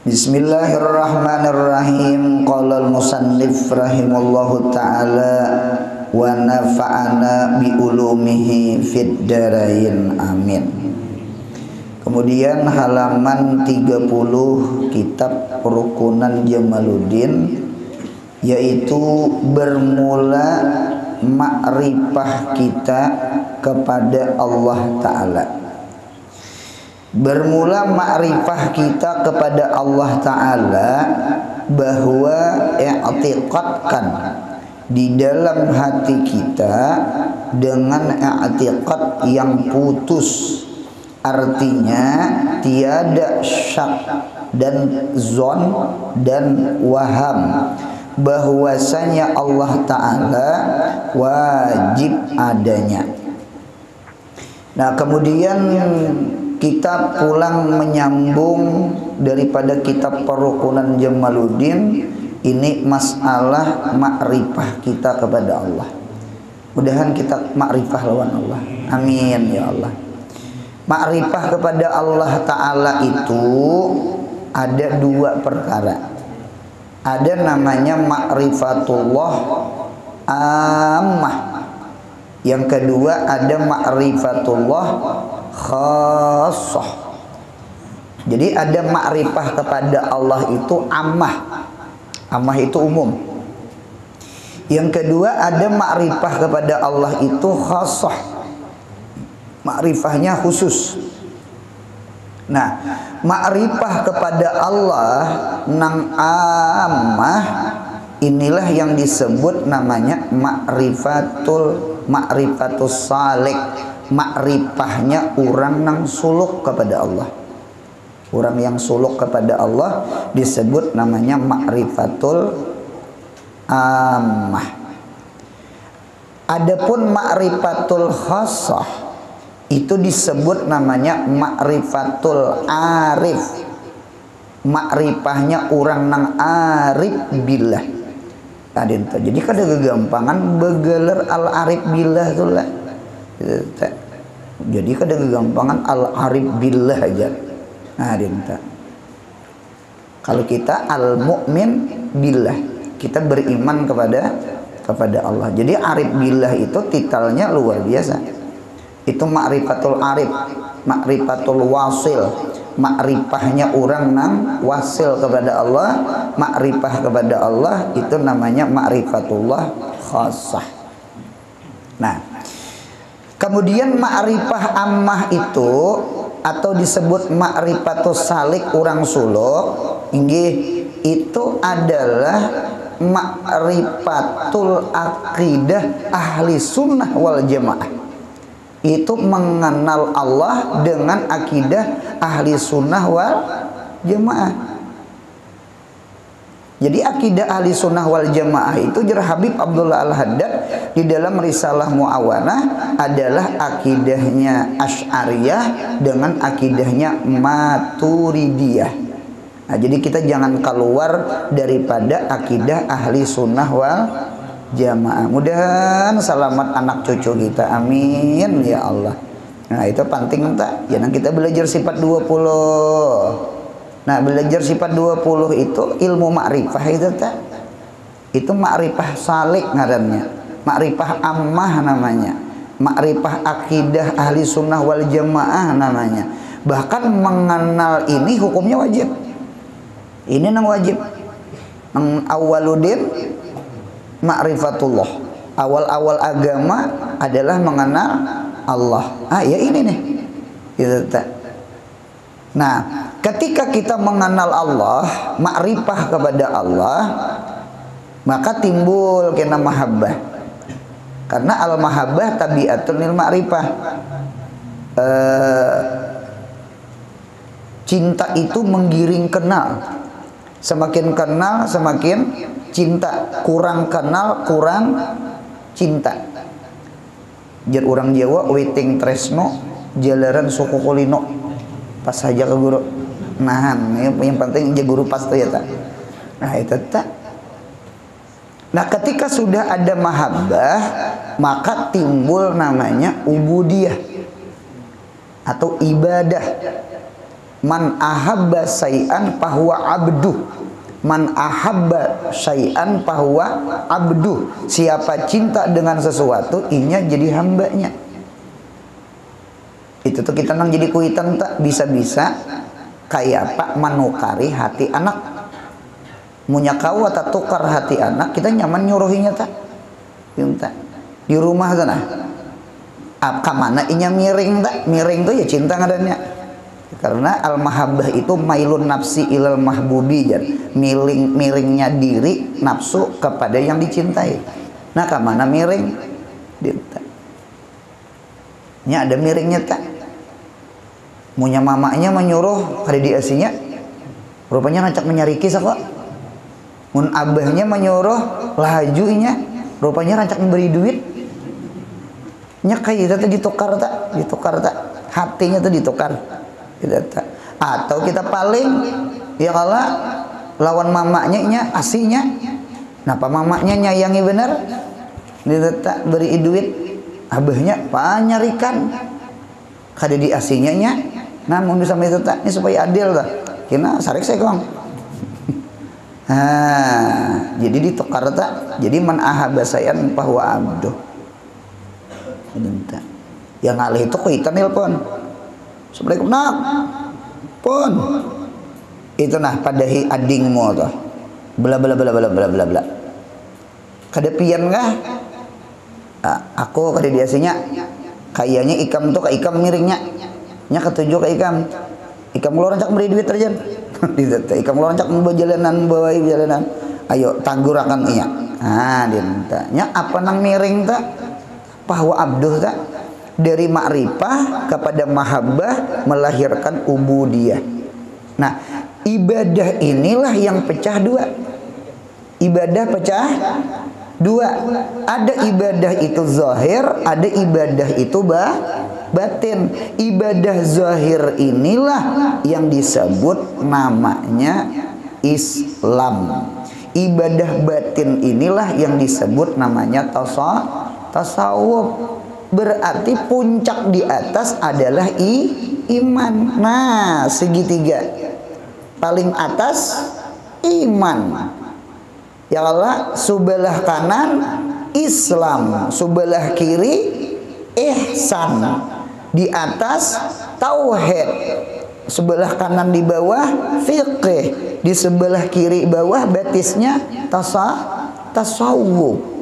Bismillahirrahmanirrahim. Qala al-musannif rahimallahu ta'ala wa nafa'ana bi ulumihi fid darain amin. Kemudian halaman 30 kitab Rukunan Jamaluddin, yaitu bermula ma'rifah kita kepada Allah Ta'ala. Bermula ma'rifah kita kepada Allah Ta'ala bahwa i'tiqadkan di dalam hati kita dengan i'tiqad yang putus, artinya tiada syak dan zon dan waham bahwasanya Allah Ta'ala wajib adanya. Nah, kemudian kita pulang menyambung daripada kitab Rukunan Jamaluddin ini masalah makrifah kita kepada Allah. Mudahan kita makrifah lawan Allah. Amin ya Allah. Makrifah kepada Allah Ta'ala itu ada dua perkara. Ada namanya ma'rifatullah ammah. Yang kedua ada ma'rifatullah khassah. Jadi ada ma'rifah kepada Allah itu ammah. Ammah itu umum. Yang kedua ada ma'rifah kepada Allah itu khassah. Ma'rifahnya khusus. Nah, ma'rifah kepada Allah nang ammah inilah yang disebut namanya ma'rifatus salik. Ma'rifahnya orang nang suluk kepada Allah. Orang yang suluk kepada Allah disebut namanya ma'rifatul ammah. Adapun ma'rifatul khassah itu disebut namanya ma'rifatul arif. Ma'rifahnya orang nang arif billah. Jadi kada kegampangan begeler al arif billah tu lah. Jadi kada kegampangan al arif billah aja. Kalau kita al mukmin billah, kita beriman kepada Allah. Jadi arif billah itu titelnya luar biasa. Itu ma'rifatul arif, ma'rifatul wasil. Ma'rifahnya orang nang wasil kepada Allah, ma'rifah kepada Allah itu namanya ma'rifatullah khassah. Nah, kemudian ma'rifah ammah itu atau disebut ma'rifatus salik orang suluk, itu adalah ma'rifatul aqidah ahli sunnah wal jamaah. Itu mengenal Allah dengan akidah ahli sunnah wal jamaah. Jadi akidah ahli sunnah wal jamaah itu jar Habib Abdullah Al-Haddad di dalam risalah Mu'awanah adalah akidahnya Asy'ariyah dengan akidahnya Maturidiyah. Nah, jadi kita jangan keluar daripada akidah ahli sunnah wal jamaah. Mudahan selamat anak cucu kita, amin ya Allah. Nah, itu penting tak? Jangan kita belajar sifat 20. Nah, belajar sifat 20 itu ilmu ma'rifah itu tak? Itu ma'rifah salik ngarannya, ma'rifah ammah namanya, ma'rifah akidah ahli sunnah wal jamaah namanya. Bahkan mengenal ini hukumnya wajib. Ini nang wajib. Nang awaludin ma'rifatullah. Awal-awal agama adalah mengenal Allah. Ya ini nih. Gitu tak? Nah, ketika kita mengenal Allah, ma'rifah kepada Allah, maka timbul kena mahabbah. Karena al-mahabbah tabi'atun lil ma'rifah. Cinta itu menggiring kenal. Semakin kenal, semakin cinta. Kurang kenal, kurang cinta. Jar orang Jawa, waiting tresno, jalaran suku kulino. Pas saja ke guru. Nahan, yang penting aja guru pas tuh ya tak. Nah itu tak. Nah ketika sudah ada mahabbah, maka timbul namanya ubudiyah atau ibadah. Man ahabba syai'an fahuwa abduh. Man ahabba syai'an fahuwa abduh. Siapa cinta dengan sesuatu, inya jadi hambanya. Itu tuh kita nang jadi kuitan tak bisa-bisa kayak apa manukari hati anak. Munya kau atau tukar hati anak, kita nyaman nyuruhinya tak? Di rumah sana. Apa mana inya miring tak? Miring tuh ya cinta ngadanya. Karena al-mahabbah itu mailun nafsi ilal mahbubi, jan. Miringnya diri nafsu kepada yang dicintai. Nah, kemana miring? Nya ada miringnya tak? Munya mamanya menyuruh kada diasinya, rupanya rancak menyariki kok. Mun abahnya menyuruh lajunya, rupanya rancak memberi duit. Nya kayak itu ditukar tak? Ditukar tak? Hatinya tuh ditukar. Atau kita paling ya kalau lawan mamanya nya asinya, napa mamanya nyayangi bener, diletak beri duit, abahnya panyarikan, kada di asinya nya, namun bisa itu tak, ini supaya adil lah, kena sarik sekong. Jadi ditukar tak, jadi man ahabba syai'an fahuwa abduh. Yang alih itu kuitan nelpon. Assalamualaikum nak pun itu nah padahi adingmu tuh bla bla bla bla bla bla bla kada pian kah aku kada diasinya kayaknya ikam tuh ke ikam miringnya nya ketujuh ke ikam lo rancak beri duit terjen ikam lo rancak membawa jalanan ayo tanggurakan iya dinta nya apa nang miring tak bahwa abduh tak dari ma'rifah kepada mahabbah melahirkan ubudiyah. Nah, ibadah inilah yang pecah dua. Ibadah pecah dua. Ada ibadah itu zahir, ada ibadah itu batin. Ibadah zahir inilah yang disebut namanya Islam. Ibadah batin inilah yang disebut namanya tasawuf. Berarti puncak di atas adalah iman. Nah, segitiga paling atas iman. Ya Allah, sebelah kanan Islam, sebelah kiri ihsan. Di atas tauhid, sebelah kanan di bawah fiqh, di sebelah kiri bawah batisnya tasawuf.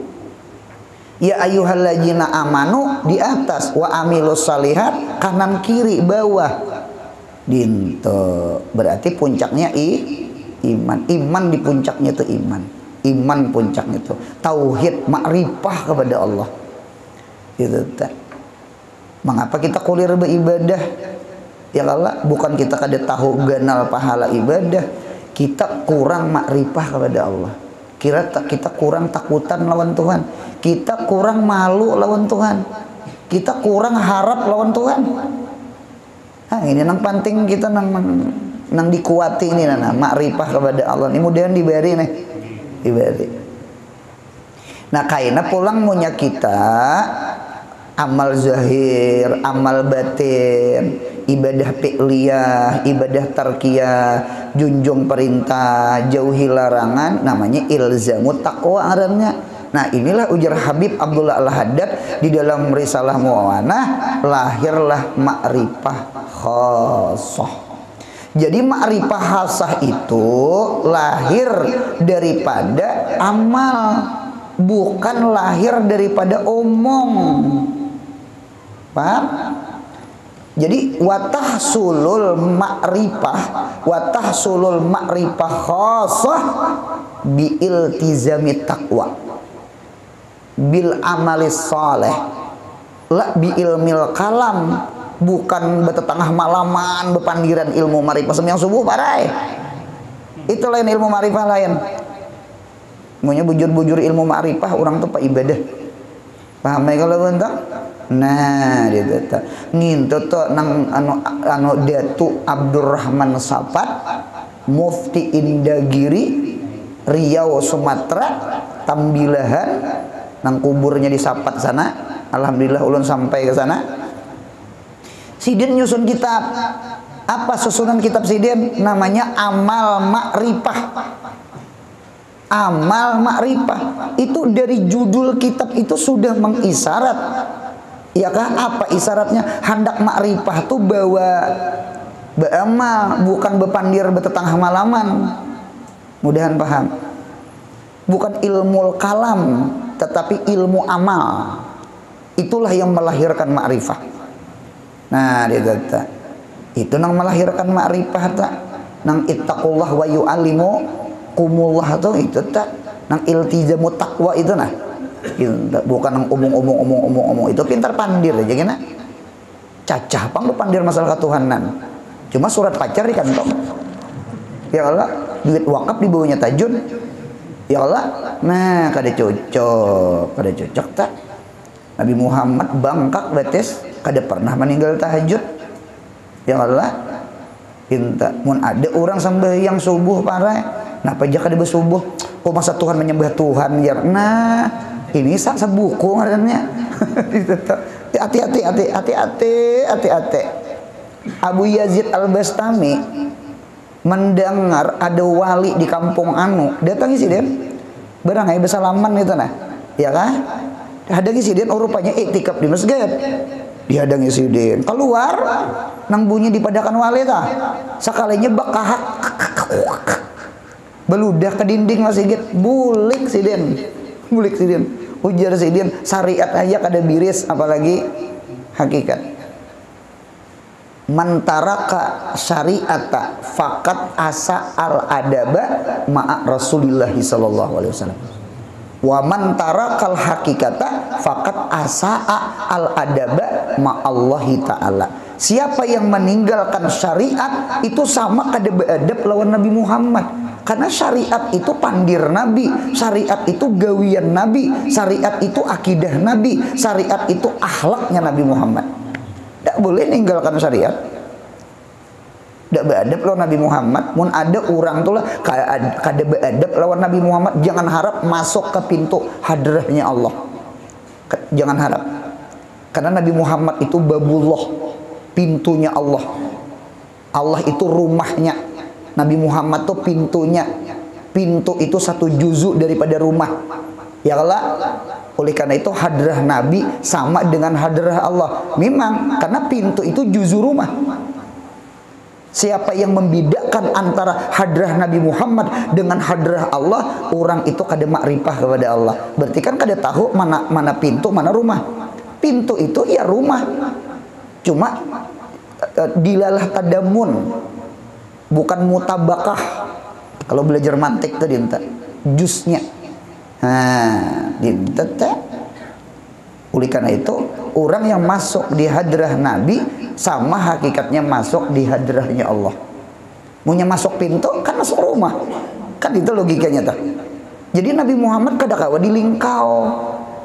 Ya ayyuhalladzina amanu di atas, wa amilus salihat kanan kiri bawah. Dinto berarti puncaknya iman. Iman di puncaknya itu iman. Iman puncaknya itu tauhid, makrifah kepada Allah. Gitu tak. Mengapa kita kulir beribadah? Ya Allah, bukan kita kada tahu ganal pahala ibadah, kita kurang makrifah kepada Allah. Kita kurang takutan lawan Tuhan, kita kurang malu lawan Tuhan, kita kurang harap lawan Tuhan. Ini nang penting kita nang dikuati ini nana makrifah kepada Allah. Ini mudahan diberi nih, diberi. Nah kaina pulang munya kita amal zahir, amal batin, ibadah fi'liyah, ibadah tarkiyah, junjung perintah, jauhi larangan, namanya ilzamut taqwa arannya. Nah inilah ujar Habib Abdullah Al-Haddad di dalam Risalah Mu'awanah, lahirlah ma'rifah khasah. Jadi ma'rifah khasah itu lahir daripada amal, bukan lahir daripada omong. Paham? Jadi watahsulul ma'rifah khasah bi iltizami taqwa bil amalis saleh la bi ilmil kalam, bukan betetengah malaman bepandiran ilmu ma'rifah semyang subuh parai. Itu lain ilmu ma'rifah lain. Maunya bujur-bujur ilmu ma'rifah orang tuh pak ibadah. Paham ya kalau bentak? Nah, dia tak ngintu tuh nang anu Datu Abdurrahman Safat, Mufti Indagiri, Riau Sumatera, Tambilahan, nang kuburnya di Sapat sana. Alhamdulillah ulun sampai ke sana. Sidin nyusun kitab Apa susunan kitab sidin? Namanya Amal Ma'rifah. Amal Ma'rifah. Itu dari judul kitab itu sudah mengisyarat. Ya kah? Apa isyaratnya? Hendak ma'rifah tuh bawa beramal, bukan bepandir betetangah malaman. Mudahan paham. Bukan ilmu kalam, tetapi ilmu amal. Itulah yang melahirkan ma'rifah. Nah, dia kata, itu nang melahirkan ma'rifah tak. Nang ittaqullah wa yu'allimu kumullah tuh itu tak. Nang iltizamu taqwa itu nah. Bukan nang omong itu pintar pandir aja gini. Cacah pang lu pandir masalah ketuhanan. Cuma surat pacar di kantong. Ya Allah, duit wakaf di bawahnya tajun. Ya Allah, nah kada cocok tak. Nabi Muhammad bangkak betes, kada pernah meninggal tahajud. Ya Allah, pinta mun ada orang sembahyang subuh parah, napa aja kada bersubuh? Kok masa Tuhan menyembah Tuhan ya? Nah, ini sebuku ngarannya. Hati-hati. Abu Yazid Al-Bastami mendengar ada wali di kampung anu, datangi sih dia. Barang aja bersalaman itu nah. Ya kan? Hadangi si Din, rupanya iktikaf di masjid. Dihadangi si Din. Keluar, nang bunyi dipadakan wali tah. Sakalinya bakahak. Beludah ke dinding masih gitu. Bulik si Din. Ujar si Din, syariat aja kada biris, apalagi hakikat. Mantaraka syariata fakat asa al adaba ma'a Rasulillah sallallahu alaihi wasallam. Wa man tarakal hakikata faqad asaa al adaba ma'allahi ta'ala. Siapa yang meninggalkan syariat itu sama kada beadab lawan Nabi Muhammad. Karena syariat itu pandir Nabi, syariat itu gawian Nabi, syariat itu akidah Nabi, syariat itu akhlaknya Nabi Muhammad. Tak boleh ninggalkan syariat. Tak beadab lawan Nabi Muhammad. Mun ada orang tuh lah kada beadab lawan Nabi Muhammad, jangan harap masuk ke pintu hadrahnya Allah. Jangan harap. Karena Nabi Muhammad itu babullah, pintunya Allah. Allah itu rumahnya. Nabi Muhammad tuh pintunya. Pintu itu satu juzuk daripada rumah. Ya Allah. Oleh karena itu hadrah Nabi sama dengan hadrah Allah. Memang karena pintu itu juzuk rumah. Siapa yang membedakan antara hadrah Nabi Muhammad dengan hadrah Allah, orang itu kada makrifah kepada Allah. Berarti kan kada tahu mana pintu, mana rumah. Pintu itu ya rumah. Cuma dilalah tadamun, bukan mutabakah. Kalau belajar mantik tadi dinta jusnya. Nah, dinta teh. Oleh karena itu, orang yang masuk di hadrah Nabi sama hakikatnya masuk di hadrahnya Allah. Maunya masuk pintu kan masuk rumah. Kan itu logikanya tak. Jadi Nabi Muhammad kadakawa dilingkau.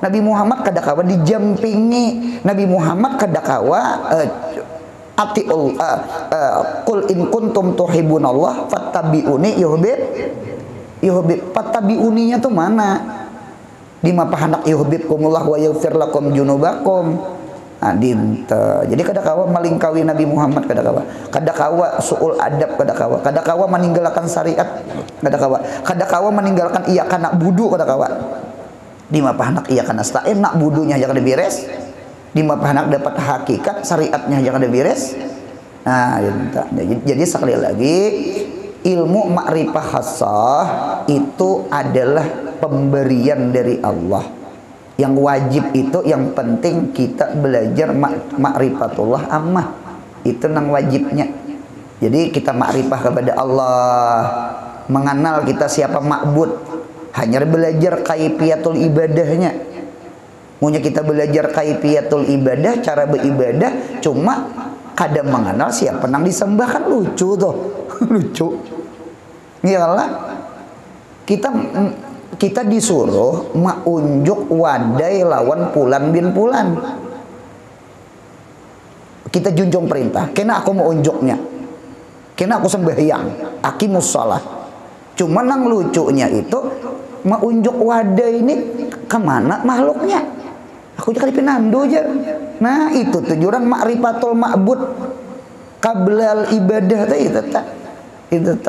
Nabi Muhammad kadakawa dijampingi. Nabi Muhammad kadakawa atiul qul in kuntum tuhibbunallah fattabi'uni yuhibbu. Fattabi'uninya tuh mana? Di mapahanak yuhibbukumullah wa yaghfir lakum junubakum. Jadi kadakawa malingkawi Nabi Muhammad, kadakawa suul adab, kadakawa meninggalkan syariat, kadakawa meninggalkan iya kana budu, kadakawa di mapahanak iya kana stain nak budunya jangan beres, di mapahanak dapat hakikat syariatnya jangan beres. Nah, jadi sekali lagi ilmu ma'rifah khassah itu adalah pemberian dari Allah. Yang wajib itu yang penting kita belajar ma'rifatullah ammah. Itu nang wajibnya. Jadi kita ma'rifah kepada Allah, mengenal kita siapa ma'bud. Hanya belajar kaifiyatul ibadahnya. Maunya kita belajar kaifiyatul ibadah, cara beribadah, cuma kadang mengenal siapa nang disembah, kan lucu tuh. Lucu. Iyalah. Kita disuruh maunjuk wadai lawan Pulan bin Pulan. Kita junjung perintah. Kena aku mau unjuknya. Kena aku sembahyang. Aqimus shalah. Cuma nang lucunya itu maunjuk wadai ini kemana makhluknya? Aku jadi pinandu aja. Nah itu tujuan ma'rifatul ma'bud. Qablal ibadah teh itu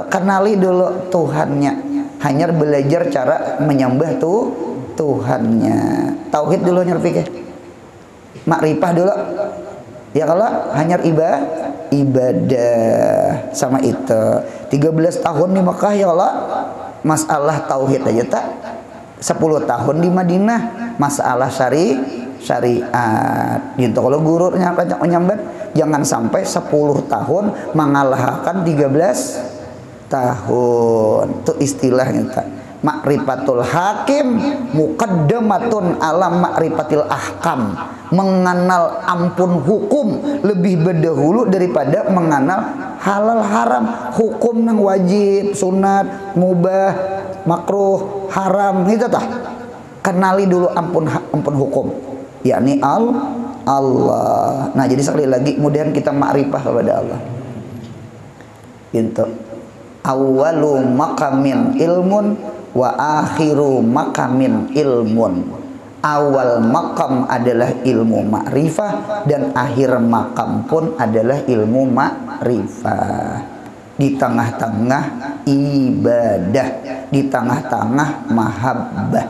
kenali dulu Tuhannya, hanya belajar cara menyembah tuh Tuhannya. Tauhid dulu nyerpike, makrifah dulu ya, kalau hanya ibadah sama itu. 13 tahun di Mekah ya Allah masalah tauhid aja tak, 10 tahun di Madinah masalah syariat gitu. Kalau gurunya nyambat jangan sampai 10 tahun mengalahkan 13 tahun. Itu istilahnya tak. Ma'rifatul hakim muqaddamatun ala ma'rifatil ahkam. Mengenal ampun hukum lebih berdahulu daripada mengenal halal haram. Hukum yang wajib, sunat, mubah, makruh, haram gitu tah. Kenali dulu ampun hukum, yakni Allah. Nah, jadi sekali lagi kemudian kita ma'rifah kepada Allah. Gitu. Awwalu maqamin ilmun wa akhiru maqamin ilmun. Awal maqam adalah ilmu ma'rifah dan akhir maqam pun adalah ilmu ma'rifah. Di tengah-tengah ibadah, di tengah-tengah mahabbah,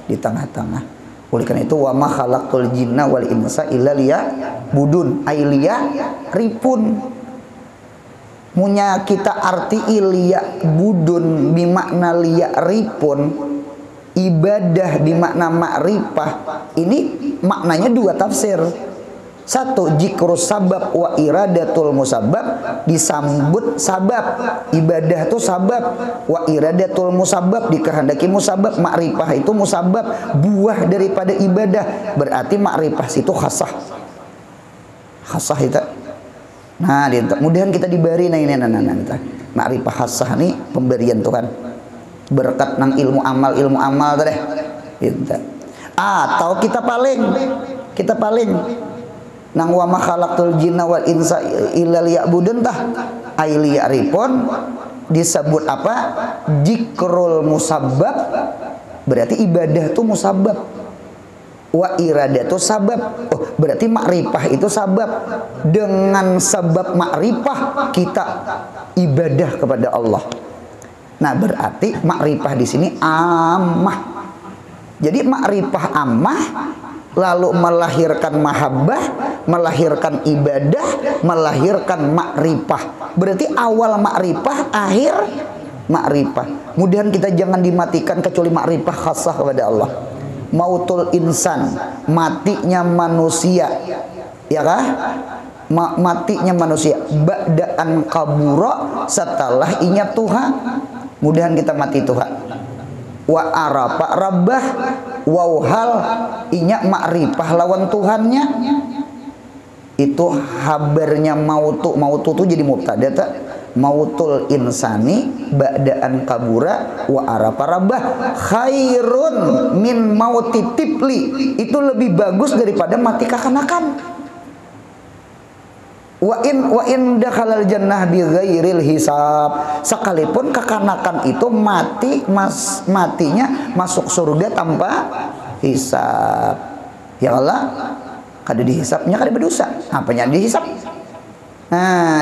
di tengah-tengah. Oleh karena itu wa ma khalaqtul jinna wal insa illa liya'budun, ay liya'rifun. Munya kita arti ilya budun bimakna liya ripun, ibadah bimakna ma'rifah. Ini maknanya dua tafsir. Satu, jikrus sabab wa iradatul musabab, disambut sabab. Ibadah itu sabab, wa iradatul musabab, dikehendaki musabab. Ma'rifah itu musabab, buah daripada ibadah. Berarti ma'rifah itu khasah. Khasah itu. Nah, kemudian kita diberi ma'rifah khasah nih, pemberian Tuhan. Berkat nang ilmu amal teh. Gitu. Atau kita paling nang wa ma khalaqtul jinna wal insa illa liya'budun tah, ay liya'rifun, disebut apa? Jikrul musabbab. Berarti ibadah itu musabbab. Wa iradatu sabab. Oh, berarti ma'rifah itu sabab. Dengan sebab ma'rifah kita ibadah kepada Allah. Nah, berarti ma'rifah di sini ammah. Jadi ma'rifah ammah lalu melahirkan mahabbah, melahirkan ibadah, melahirkan ma'rifah. Berarti awal ma'rifah, akhir ma'rifah. Kemudian kita jangan dimatikan kecuali ma'rifah khasah kepada Allah. Mautul insan, matinya manusia, ya kah? Matinya manusia. Ba'daan kabura, setelah ingat Tuhan. Mudahan kita mati Tuhan. Wa arafa rabbah, wauhal inyak ma'rifah lawan Tuhannya. Itu habarnya mautu itu jadi mubtada tak? Mautul insani ba'daan kabura wa arafa rabbah khairun min mauti tifli. Itu lebih bagus daripada mati kekanakan. Wa in dakhalal jannah bi ghairil hisab. Sekalipun kekanakan itu matinya masuk surga tanpa hisab. Ya Allah, kada dihisabnya kada berdosa. Apanya dihisab? Nah,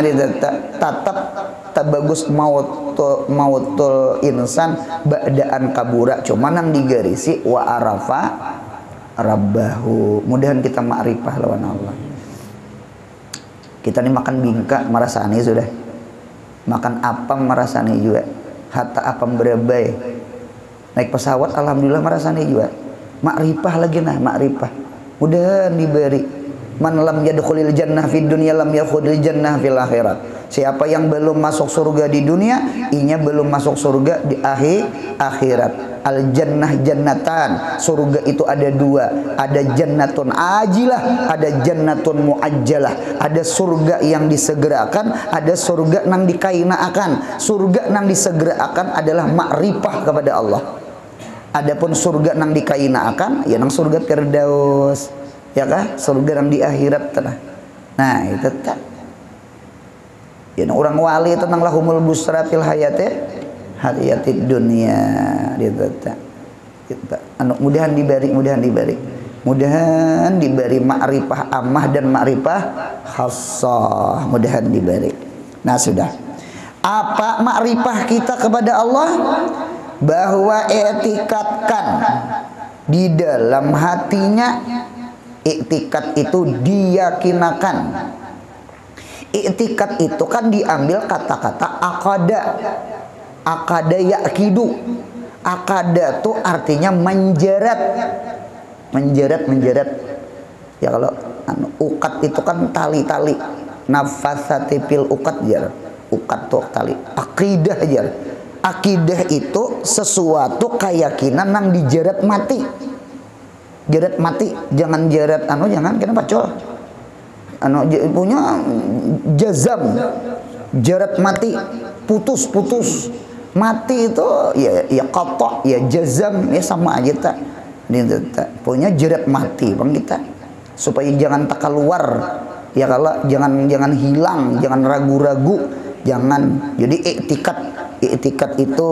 tetap bagus mautul insan ba'daan kabura, cuman yang digarisi wa arafa rabbahu. Mudahan kita ma'rifah lawan Allah. Kita ini makan bingka merasani sudah, makan apam merasani juga, hatta apam berebai. Naik pesawat alhamdulillah merasani juga. Ma'rifah lagi nah, ma'rifah. Mudahan diberi. Man lam yadkhulil jannah fid dunya lam yadkhulil jannah fil akhirat. Siapa yang belum masuk surga di dunia, inya belum masuk surga di akhirat. Al jannah jannatan. Surga itu ada dua. Ada jannatun ajilah, ada jannatun muajjalah. Ada surga yang disegerakan, ada surga yang dikainaakan. Surga yang disegerakan adalah ma'rifah kepada Allah. Adapun surga yang dikainaakan, ya nang surga Firdaus. Ya kah? Surga yang di akhirat tanah. Nah, itu tak. Ya orang wali tentang lahumul busra fil hayatid dunya gitu tak. Anu mudahan diberi. Mudahan diberi ma'rifah ammah dan ma'rifah khassah. Mudahan diberi. Nah sudah. Apa ma'rifah kita kepada Allah? Bahwa i'tikadkan di dalam hatinya. I'tikad itu diyakinakan. I'tikad itu kan diambil kata-kata akada. Akada yakidu. Akada itu artinya menjerat. Menjerat. Ya kalau ukat itu kan tali-tali. Nafasati fil ukat jar. Ukat tuh tali. Akidah jar. Akidah itu sesuatu keyakinan yang dijerat mati. Jerat mati, jangan jerat jangan kenapa col? Punya jazam. Jerat mati, putus. Mati itu ya qata, ya jazam, ya sama aja tak. Punya jerat mati bang kita, supaya jangan tak keluar, ya kalau jangan hilang, jangan ragu-ragu, jangan. Jadi i'tikad itu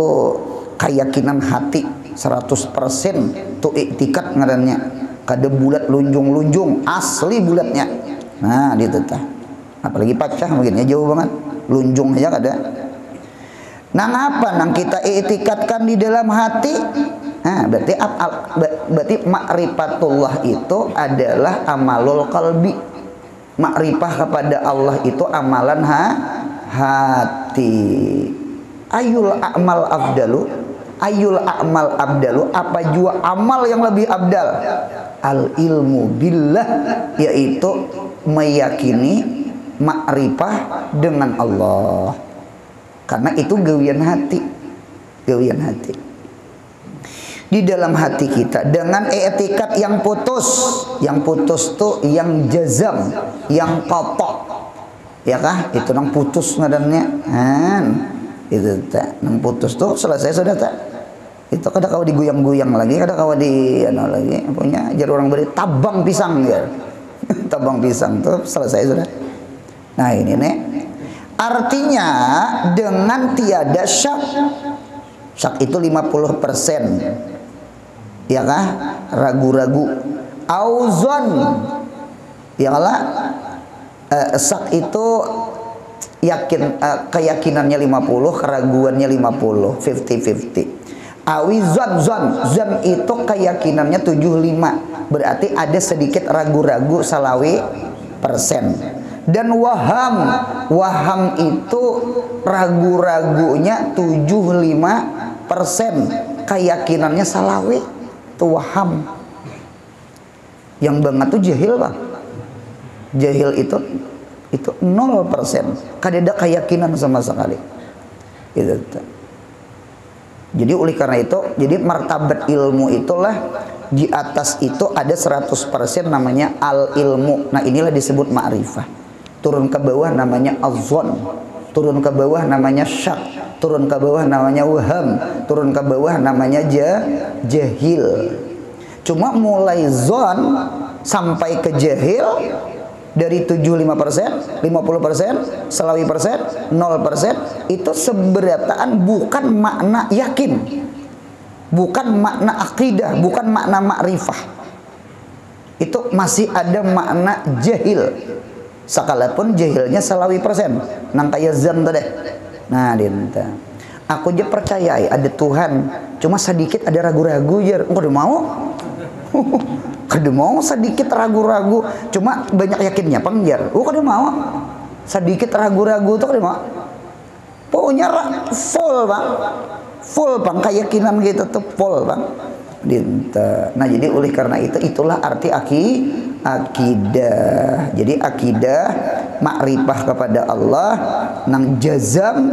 keyakinan hati 100% tuh i'tikad ngarannya. Kada bulat lunjung asli bulatnya. Nah gitu tah. Apalagi pacah mungkin ya jauh banget, lunjung aja kada. Nang apa nang kita i'tikadkan di dalam hati? Nah, berarti ma'rifatullah itu adalah amalul qalbi. Ma'rifah kepada Allah itu amalan hati. Ayul a'mal afdalu? Ayul a'mal abdalu? Apa jua amal yang lebih abdal? Al ilmu billah, yaitu meyakini ma'rifah dengan Allah. Karena itu gawian hati. Di dalam hati kita dengan i'tikad yang putus tuh yang jazam, yang kotok, ya kah? Itu nang putus ngadannya, itu tak, nang putus tuh selesai sudah tak? Itu kada kau digoyang-goyang lagi, kada kau di lagi, punya jar orang beri tabang pisang ya, tabang pisang tuh selesai sudah. Nah ini nih, artinya dengan tiada syak itu 50%. Ya kah? Ragu-ragu. Auzon. Ya kala syak itu yakin, keyakinannya 50, keraguannya 50, 50-50. Awizon zon itu keyakinannya 75. Berarti ada sedikit ragu-ragu salawi persen. Dan waham itu ragu-ragunya 75%, keyakinannya salawi. Itu waham. Yang banget tuh jahil bang. Jahil itu 0%. Kadeda keyakinan sama sekali. Itu. Jadi oleh karena itu, jadi martabat ilmu itulah di atas itu ada 100% namanya al ilmu. Nah inilah disebut ma'rifah. Turun ke bawah namanya azon. Turun ke bawah namanya syak. Turun ke bawah namanya waham. Turun ke bawah namanya jahil. Cuma mulai zon sampai ke jahil dari 75%, 50%, selawi persen, 0% itu seberataan bukan makna yakin. Bukan makna akidah, bukan makna ma'rifah. Itu masih ada makna jahil. Sekalipun jahilnya selawi persen. Nang kaya zan tadi. Nah, dinta. Aku aja percaya ada Tuhan, cuma sedikit ada ragu-ragu jar. Engkau udah mau? Kada mau sedikit ragu-ragu, cuma banyak yakinnya pengjar. Kada mau? Sedikit ragu-ragu tuh kada mau. Pokoknya full bang, full bang, keyakinan kita tuh full bang. Dinta. Nah jadi oleh karena itu itulah arti akidah. Jadi akidah makrifah kepada Allah nang jazam,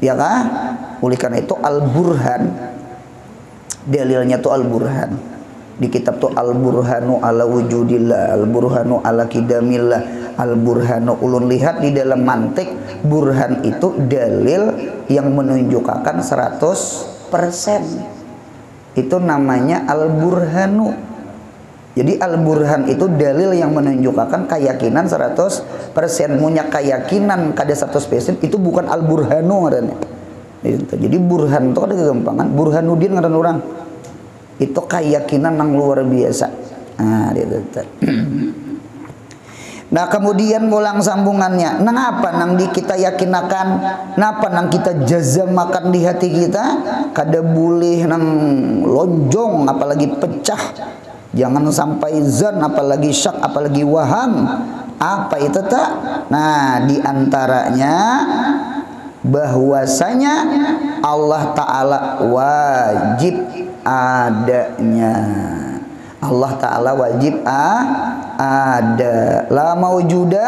ya kah? Oleh karena itu al-burhan, dalilnya tuh al-burhan. Di kitab tuh al-burhanu ala wujudillah, al-burhanu ala kidamillah, al-burhanu ulun lihat di dalam mantik. Burhan itu dalil yang menunjukkan 100%. Itu namanya al-burhanu. Jadi al-burhan itu dalil yang menunjukkan keyakinan 100%. Punya keyakinan kada 100% itu bukan al-burhanu ngarannya. Jadi burhan itu ada kegampangan. Burhanuddin ngaran orang. Itu keyakinan yang luar biasa. Nah, itu. Nah kemudian mulang sambungannya, nang apa nang di kita yakinakan, napa nang kita jazamakan di hati kita, kada boleh nang lonjong, apalagi pecah, jangan sampai zan, apalagi syak, apalagi waham. Apa itu tak? Nah diantaranya bahwasanya Allah Ta'ala wajib adanya. Allah Ta'ala wajib ada. La mawjuda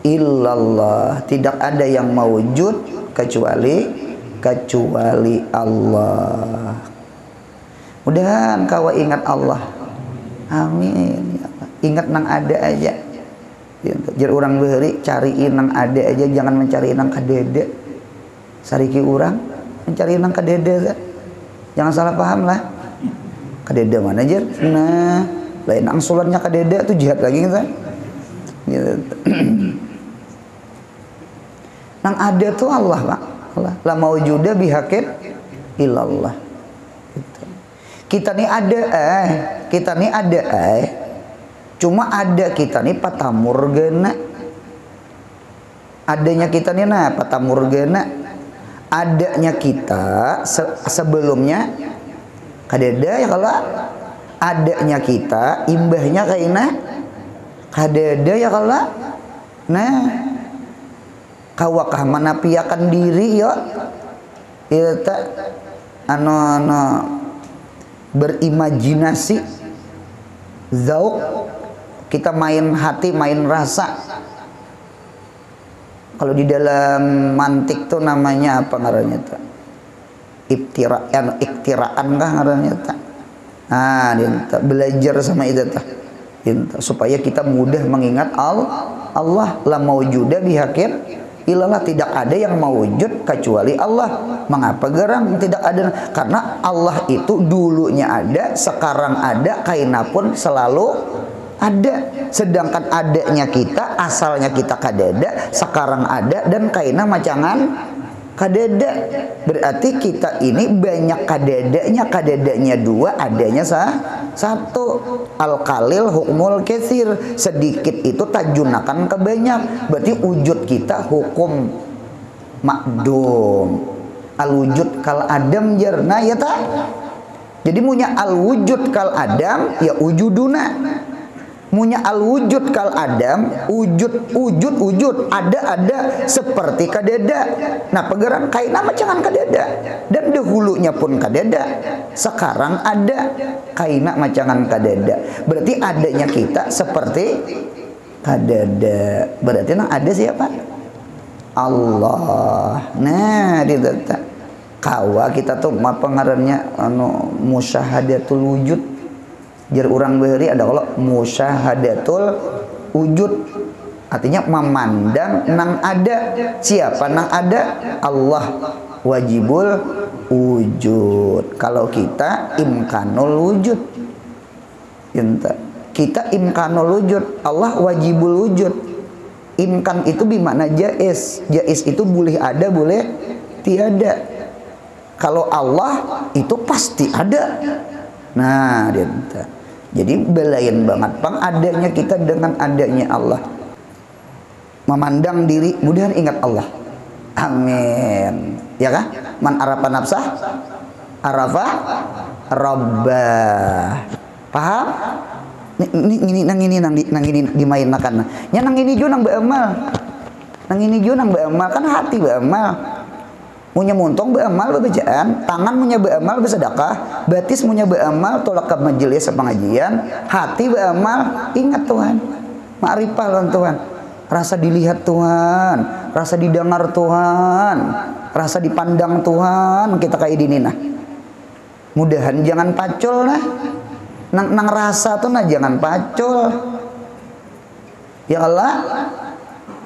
illallah. Tidak ada yang mawjud kecuali Allah. Mudahan kau ingat Allah. Amin. Ingat nang ada aja. Jar orang beri cariin nang ada aja, jangan mencari nang kadede. Sariki orang mencari nang kadede. Jangan salah paham lah. Kadeda mana aja? Nah, lain angsulannya kadeda tuh jihad lagi kan? Gitu. Nang ada tuh Allah, Pak. Allah. La maujuda bihaqin illallah. Gitu. Kita nih ada cuma ada kita nih patamurgana. Adanya kita nih patamurgana. Adanya kita sebelumnya kadeda ya kalau adanya kita imbahnya kaina kadeda ya kalau nah kawakah manapiakan diri ya itu berimajinasi zauk kita main hati main rasa. Kalau di dalam mantik tuh namanya apa ngarannya tuh? Iktiraan kah ngarannya tuh? Nah, belajar sama itu tuh. Supaya kita mudah mengingat Allah la maujuda bihaqin illallah. Tidak ada yang mewujud kecuali Allah. Mengapa gerang tidak ada? Karena Allah itu dulunya ada, sekarang ada, kaina pun selalu ada. Sedangkan adanya kita, asalnya kita kadeda, sekarang ada, dan kaina macangan kadeda. Berarti kita ini banyak kadedanya dua, adanya satu. Al-qalil hukmul katsir, sedikit itu tajunakan ke banyak. Berarti wujud kita hukum makdum. Al-wujud kal adam jerna ya tak? Jadi munya al-wujud kal adam ya wujuduna. Munya al-wujud kal adam, wujud ada seperti kadeda. Nah pegeran kaina macangan kadeda, dan dahulunya pun kadeda, sekarang ada kaina macangan kadeda. Berarti adanya kita seperti kadeda. Berarti nah ada siapa? Allah. Nah ditata kawa kita tuh apa ngarannya musyahadatul wujud. Jar urang beri ada kalau musyahadatul wujud, artinya memandang nang ada. Siapa nang ada? Allah wajibul wujud. Kalau kita imkanul wujud, kita imkanul wujud, Allah wajibul wujud. Imkan itu bimana jaiz. Jaiz itu boleh ada, boleh tiada. Kalau Allah itu pasti ada. Nah, jadi belayan banget pang adanya kita dengan adanya Allah. Memandang diri, mudah ingat Allah. Amin. Ya kan? Man arafa nafsah, arafa rabbah. Paham? Nang ini dimainkan. Nya nang ini jo nang beamal. Nang ini jo nang beamal kan hati beamal. Munya muntong beramal bebejaan, tangan munya beramal bersedekah, batis munya beramal tolak ke majelis pengajian, hati beramal ingat Tuhan, ma'rifah lawan Tuhan, rasa dilihat Tuhan, rasa didengar Tuhan, rasa dipandang Tuhan. Kita kayak ini nah, mudahan jangan pacul nah, nang rasa tuh nah jangan pacul, ya Allah,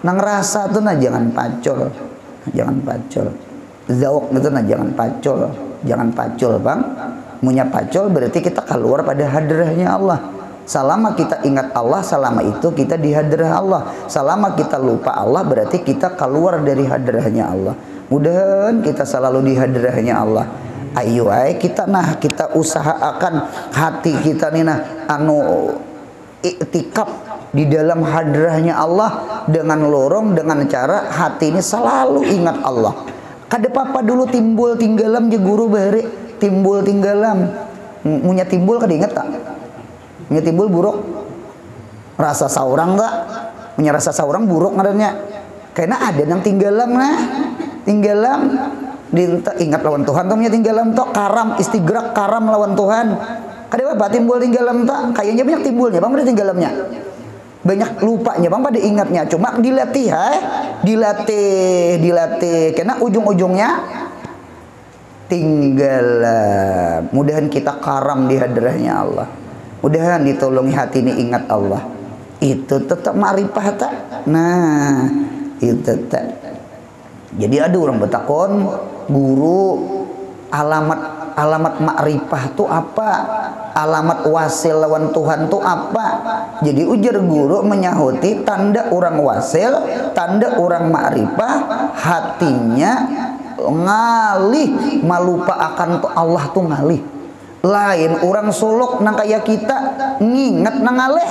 nang rasa tuh nah jangan pacul, jangan pacul. Zauk itu nah jangan pacul bang. Munya pacul berarti kita keluar pada hadrahnya Allah. Selama kita ingat Allah, selama itu kita di hadrah Allah. Selama kita lupa Allah berarti kita keluar dari hadrahnya Allah. Mudahan kita selalu di hadrahnya Allah. Ayo kita kita usahakan hati kita nih iktikaf di dalam hadrahnya Allah dengan lorong, dengan cara hati ini selalu ingat Allah. Kada papa dulu timbul tinggalam je guru bare timbul tinggalam munya timbul kada ingat tak? Munya timbul buruk rasa saurang tak? Munya rasa saurang buruk ngadanya. Karena ada yang tinggalam tinggalam ingat lawan Tuhan tuh tinggalam tok karam istigrak karam lawan Tuhan. Kada apa timbul tinggalam tak? Kayaknya banyak timbulnya, bang pada tinggalamnya. Banyak lupanya, bang pada ingatnya. Cuma dilatih dilatih. Karena ujung-ujungnya tinggalam. Mudahan kita karam di hadrahnya Allah. Mudahan ditolongi hati ini ingat Allah. Itu tetap ma'rifah tak? Nah, itu tak. Jadi ada orang bertakon, guru alamat ma'rifah tu apa? Alamat wasil lawan Tuhan tu apa? Jadi ujar guru menyahuti tanda orang wasil, tanda orang ma'rifah, hatinya ngalih malupa akan tu Allah tu ngalih. Lain orang solok nang kaya kita nginget nang ngalih.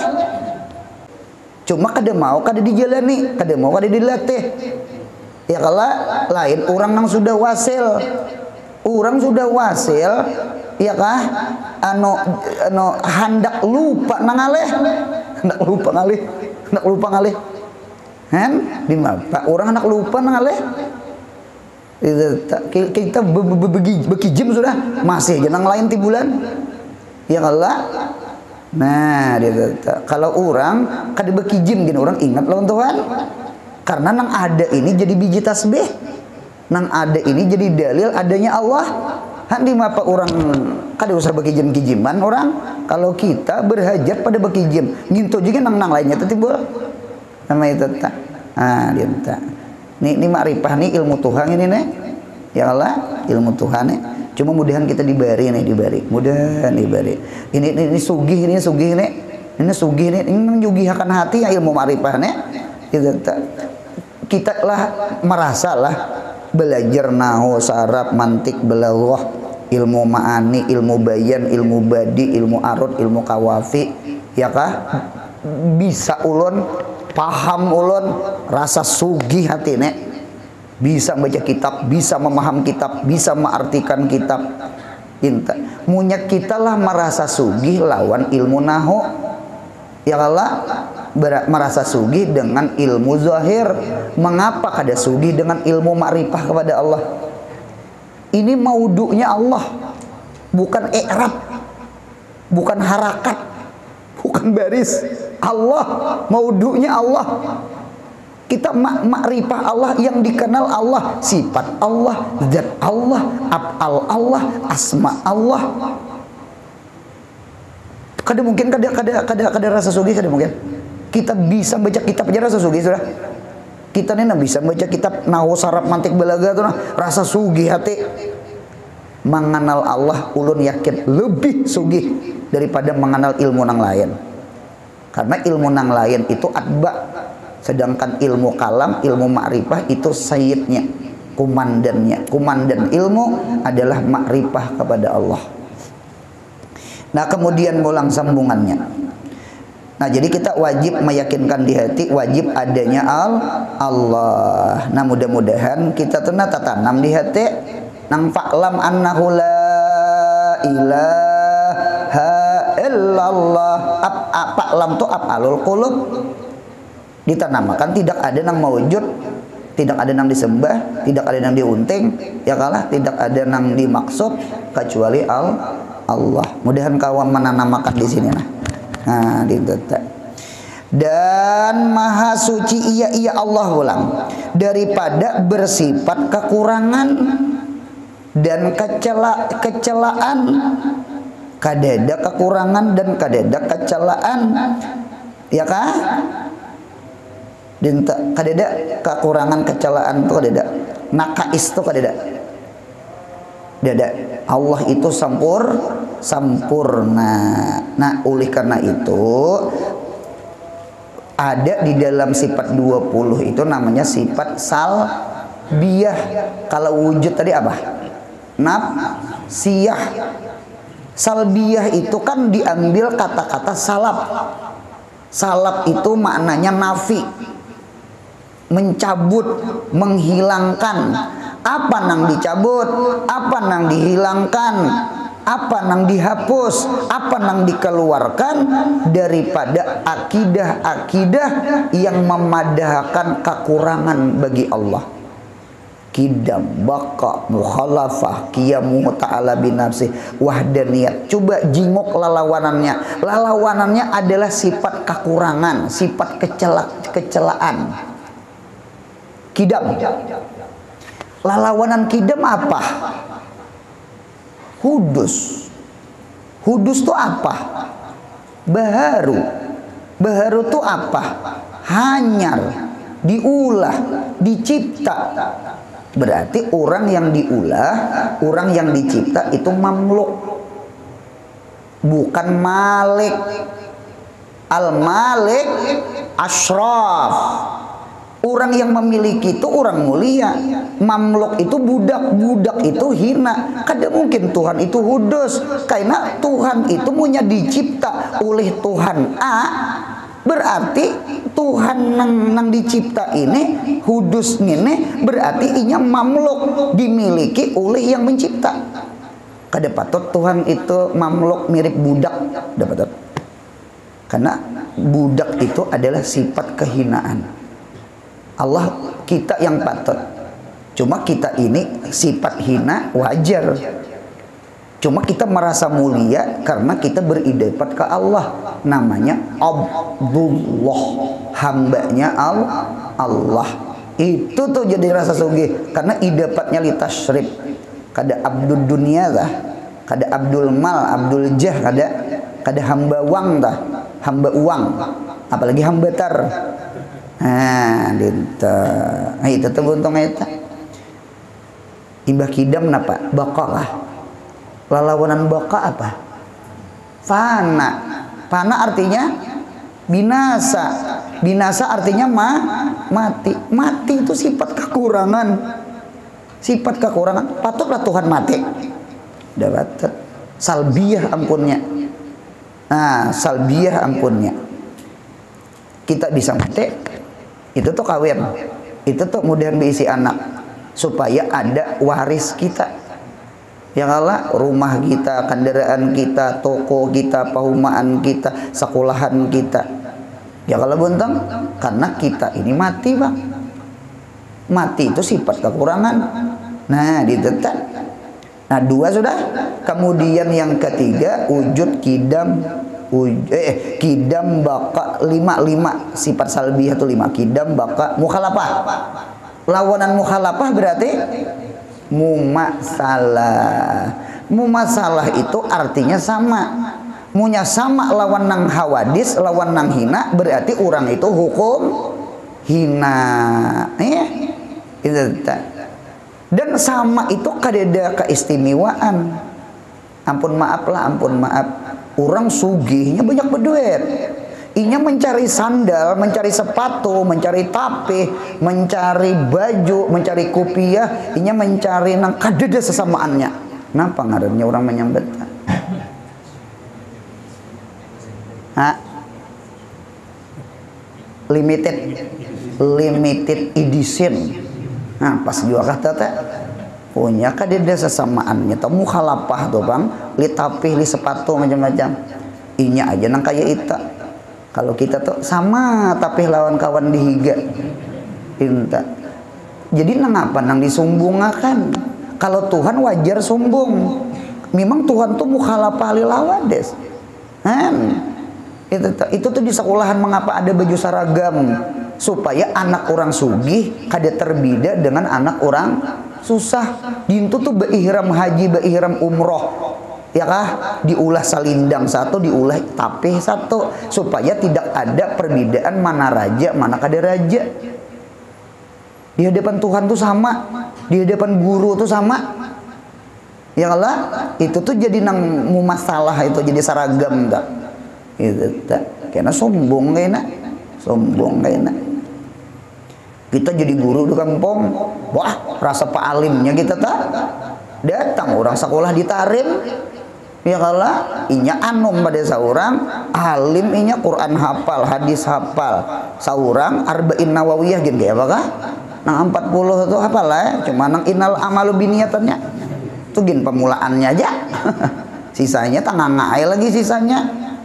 Cuma kada mau kada dijalani, kada mau kada dilatih. Ya kalau lain orang yang sudah wasil, ya kah? Hendak lupa nangaleh, hendak lupa ngaleh, kan? Di mana? Orang hendak lupa nangaleh. Kita bekijem sudah masih jenang lain tibulan. Ya kalau, nah kalau orang kada bekijem gini orang ingat lawan Tuhan. Karena nang ada ini jadi biji tasbih, nang ada ini jadi dalil adanya Allah. Handi mapa orang kada usah bekijem-kijiman orang. Kalau kita berhajat pada bekijem, nginto juga nang lainnya timbul. Nama itu tak. Ah dia tak. Ini ma'rifah nih ilmu Tuhan ini nih. Ya Allah ilmu Tuhan nih. Cuma mudahan kita diberi nih mudahan diberi. Ini sugih nih. Ini sugih nih. Ini menyugihkan hati ya ilmu ma'rifah nih. Kita lah merasalah belajar nahu saraf mantik belaghah ilmu ma'ani ilmu bayan ilmu badi ilmu arut ilmu kawafi ya kah bisa ulun paham ulun rasa sugih hati nek bisa baca kitab bisa memaham kitab bisa mengartikan kitab inta munya kita lah merasa sugih lawan ilmu nahu ya Allah merasa sugih dengan ilmu zahir. Mengapa kada sugih dengan ilmu ma'rifah kepada Allah? Ini maudu'nya Allah, bukan i'rab, bukan harakat, bukan baris. Allah, maudu'nya Allah. Kita ma'rifah Allah yang dikenal Allah, sifat Allah, zat Allah, af'al Allah, asma Allah. Kada mungkin kada rasa sugih kada mungkin. Kita bisa baca kitab aja rasa sugih sudah. Kita nih bisa baca kitab nahu saraf mantik balaga tuh rasa sugih hati. Mengenal Allah ulun yakin lebih sugih daripada mengenal ilmu nang lain. Karena ilmu nang lain itu atba, sedangkan ilmu kalam, ilmu ma'rifah itu sayyidnya, komandannya. Komandan ilmu adalah ma'rifah kepada Allah. Nah kemudian mulang sambungannya. Nah jadi kita wajib meyakinkan di hati wajib adanya Allah. Nah mudah-mudahan kita tanam di hati nang fa'lam annahu la ilaha illallah. Fa'lam tu af'alul qulub. Ditanamakan tidak ada nang mawujud, tidak ada nang disembah, tidak ada nang diunting, ya kalah tidak ada nang dimaksud kecuali Allah. Mudahan kawan menanamakan di sini nah ditetak. Dan maha suci ia Allah ulang daripada bersifat kekurangan dan kecelaan. Kadada kekurangan dan kadada kecelaan, ya kah? Dan kadada kekurangan kecelaan itu kadada nakais itu kadada. Dada Allah itu sempurna. Nah, oleh karena itu ada di dalam sifat 20 itu namanya sifat salbiyah. Kalau wujud tadi apa? nafsiyah. Salbiyah itu kan diambil kata-kata salab. Salab itu maknanya nafi, mencabut, menghilangkan. Apa nang dicabut, apa nang dihilangkan, apa nang dihapus, apa nang dikeluarkan daripada akidah-akidah yang memadahkan kekurangan bagi Allah. Kidam, baka, mukhalafah, qiyamu ta'ala binafsi, wahdaniyat. Coba jingok lalawanannya. Lalawanannya adalah sifat kekurangan, sifat kecelaan. Kidam. Lalawanan kidam apa? Hudus. Hudus itu apa? Baharu. Baharu itu apa? Hanyar, diulah, dicipta. Berarti orang yang diulah, orang yang dicipta itu mamluk, bukan malik. Al-malik asyraf. Orang yang memiliki itu orang mulia. Mamluk itu budak, budak itu hina. Kada mungkin Tuhan itu hudus, karena Tuhan itu punya dicipta oleh Tuhan A. Berarti Tuhan nang dicipta ini hudus ini berarti inya mamluk, dimiliki oleh yang mencipta. Kada patut Tuhan itu mamluk mirip budak, kada patut. Karena budak itu adalah sifat kehinaan. Allah kita yang patut. Cuma kita ini sifat hina wajar. Cuma kita merasa mulia karena kita beribadat ke Allah. Namanya Abdullah, hambanya Allah. Itu tuh jadi rasa sugih karena ibadatnya li tasyrif. Kada abdul dunia dah, kada abdul mal, abdul jah, kada hamba uang dah, hamba uang. Apalagi hamba tar. Nah, itu tuh buntung eta. Imbah kidam napa? Baqalah. Lalawanan baka apa? Fana. Fana artinya binasa. Binasa artinya mati. Mati itu sifat kekurangan. Sifat kekurangan. Patutlah Tuhan mati. Dapat salbiyah ampunnya. Nah, salbiyah ampunnya. Kita bisa mati. Itu tuh kawin. Itu tuh mudahan diisi anak. Supaya ada waris kita. Ya Allah, rumah kita, kendaraan kita, toko kita, perumahan kita, sekolahan kita. Ya Allah buntang, karena kita ini mati bang. Mati itu sifat kekurangan. Nah ditetap. Nah dua sudah. Kemudian yang ketiga wujud kidam. Kidam baka lima sifat salbiyah itu 5. Kidam baka mukhalafah. Lawanan mukhalafah berarti mumasalah. Mumasalah itu artinya sama. Munya sama lawan nang hawadis, lawan nang hina, berarti orang itu hukum hina. Ya. Dan sama itu kadeda keistimewaan. Ampun maaf lah, ampun maaf. Orang sugihnya banyak berduit. Inya mencari sandal, mencari sepatu, mencari tapih, mencari baju, mencari kopiah. Inya mencari nang kadeda sesamaannya. Kenapa ngarannya orang menyambet? Limited edition. Nah, pas juga kata teh punya kadeda sesamaannya. Tahu mukhalafah tuh bang, li tapih, li sepatu macam-macam. Inya aja nang kayak itu. Kalau kita tuh sama tapi lawan kawan dihiga. Inta. Jadi nang apa nang disumbungakan. Kalau Tuhan wajar sumbung. Memang Tuhan tuh mukhalafah li lawades. Itu tuh di sekolahan mengapa ada baju seragam supaya anak orang sugih kada terbeda dengan anak orang susah. Dintu tuh beihram haji, beihram umroh. Ya kah? Diulah salindang satu, diulah tapih satu, supaya tidak ada perbedaan mana raja, mana kada raja. Di hadapan Tuhan tuh sama, di hadapan guru tuh sama. Ya Allah, itu tuh jadi nang mumasalah, itu jadi seragam tak? Itu tak? Karena sombong kayaknya, sombong kayaknya. Kita jadi guru di kampung, wah rasa pak alimnya kita tak? datang orang sekolah ditarim ya kala inya anum pada saurang alim inya Quran hafal hadis hafal saurang arba'in nawawiyah gini kayak apakah nang 40 itu hafal lah ya. Cuma nang innal amalu biniyatannya itu gin pemulaannya aja sisanya tangangai lagi sisanya.